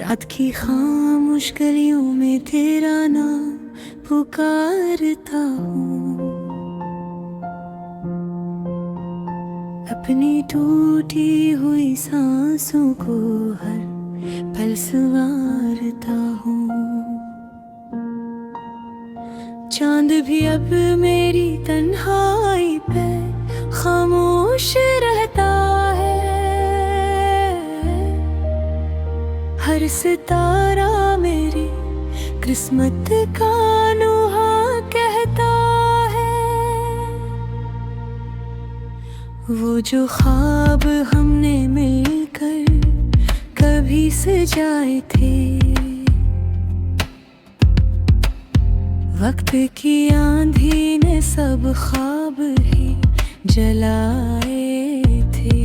रात की खामोश गलियों में तेरा नाम पुकारता हूँ, अपनी टूटी हुई सांसों को हर पल संवारता हूँ। चांद भी अब मेरी तन्हाई पे खामोश रहता है, हर सितारा मेरी किस्मत का नुहा कहता है। वो जो ख्वाब हमने मिलकर कभी सजाए थे, वक्त की आंधी ने सब ख्वाब ही जलाए थे।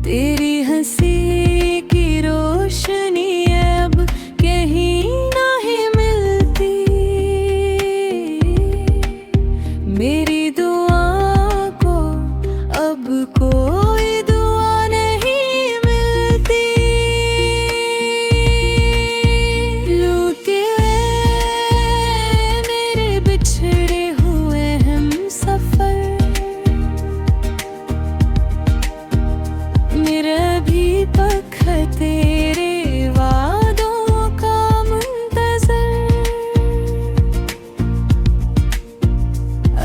तेरी हंसी की रोशनी अब कहीं नहीं मिलती, मेरी दुआ को अब कोई दुआ नहीं मिलती। लूटे मेरे बिछड़े हुए हम सफर, मेरा भी पख तेरे वादों का मुंतज़र।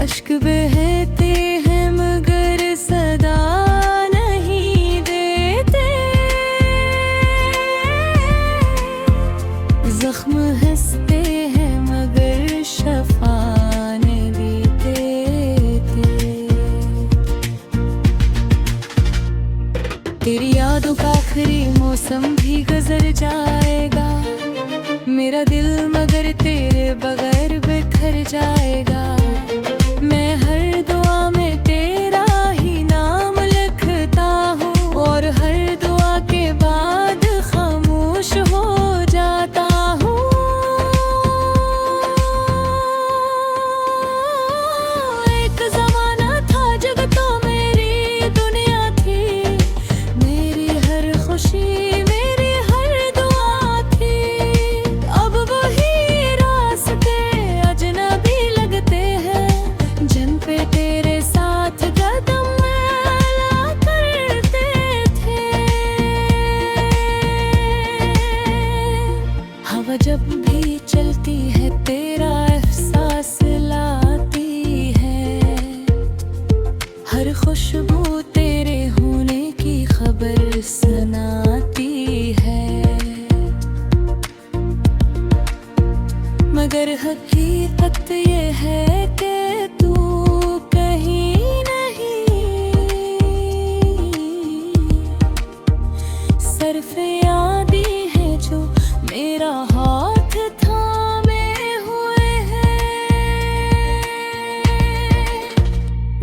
अश्क बहते हैं मगर सदा नहीं देते, जख्म हंसते हैं मगर शफा नहीं देते। तेरी यादों का आखिरी मौसम भी गुजर जाएगा, मेरा दिल मगर तेरे बगैर बिखर जाएगा। मैं हर दुआ में तेरा ही नाम लिखता हूँ, और हर दुआ के बाद खामोश हो जाता हूँ। एक ज़माना था जब तो मेरी दुनिया थी, मेरी हर खुशी मेरी हर दुआ थी। अब वही रास्ते अजनबी लगते हैं, जिन पे तेरे साथ कदम मिला करते थे। हवा जब भी चलती है तेरा एहसास लाती है, हर खुशबू तेरे होने की खबर सुनाती है। मगर हकीकत ये है कि तू कहीं नहीं, सिर्फ यादें हैं जो मेरा हाथ थामे हुए हैं।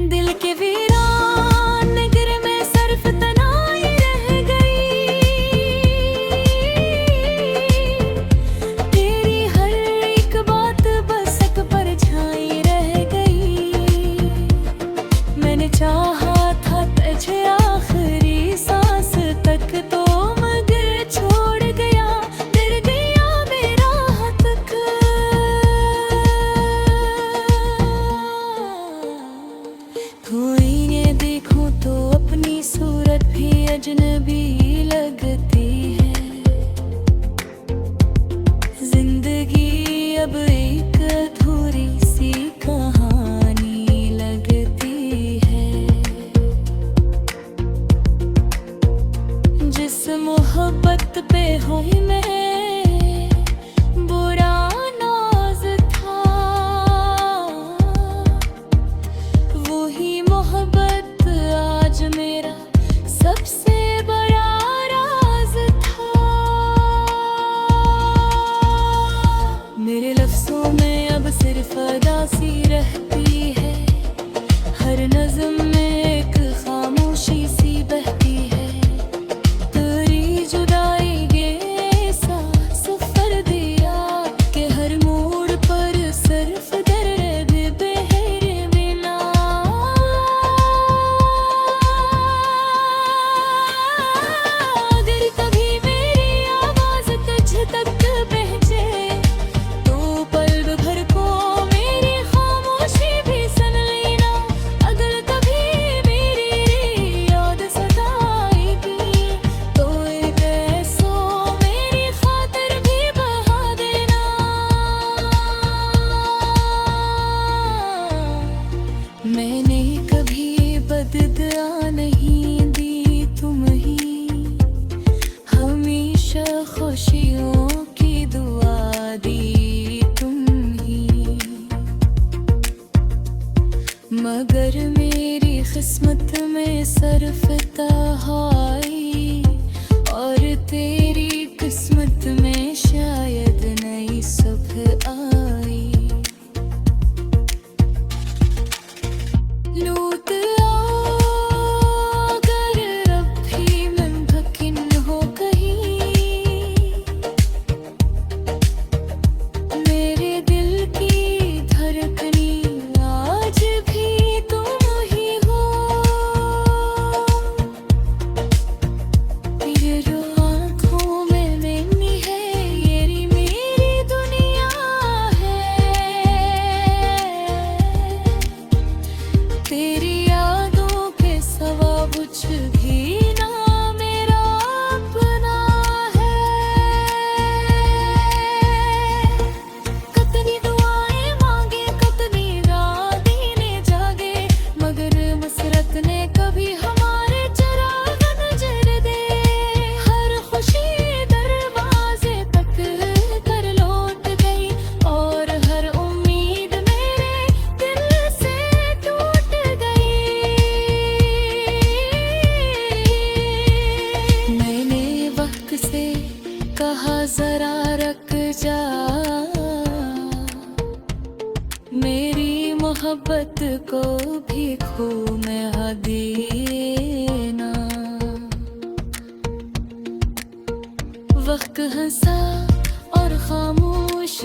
दिल के वीरान नगर में सिर्फ तन्हाई रह गई, तेरी हर एक बात बस एक परछाई रह गई। मैंने चाहा था तुझे आखिरी सांस तक, तो मगर छोड़ गया डर गया मेरा तक। कोई ये देखूं तो अपनी सूरत भी अजनबी लगती है। जिंदगी अब एक अधूरी सी कहानी लगती है। जिस मोहब्बत पे हूँ मैं बुरा नाज था, वही मोहब्बत आज मेरा सबसे बड़ा राज था। मेरे लफ्ज़ों में अब सिर्फ अदासी रहती है, हर नज़्म में एक खामोशी सी बहती है। तेरी जुदाई के ऐसा सफर दिया कि हर मोड़ पर सिर्फ दर्द बहरे बिना। किस्मत में सरफता आई, और तेरी किस्मत में शायद नई सुबह आई। लूट अगर अब भी मुमकिन हो कहीं, मेरे दिल की धड़कनी आज भी तुम ही हो। ये जो आँखों में मैंने है, ये मेरी दुनिया है। तेरी यादों के सिवा कुछ भी ना मेरा अपना है। कितनी दुआएं मांगे, कितनी रातें ने जागे, मगर मसरत ने कभी हमारे चिराग नजर दे। हर खुशी दरवाजे तक कर लौट गई, और हर उम्मीद मेरे दिल से टूट गई। मैंने वक्त से कहा जरा रुक जा, मेरी मोहब्बत को भी खो में देना। वक्त हंसा और खामोश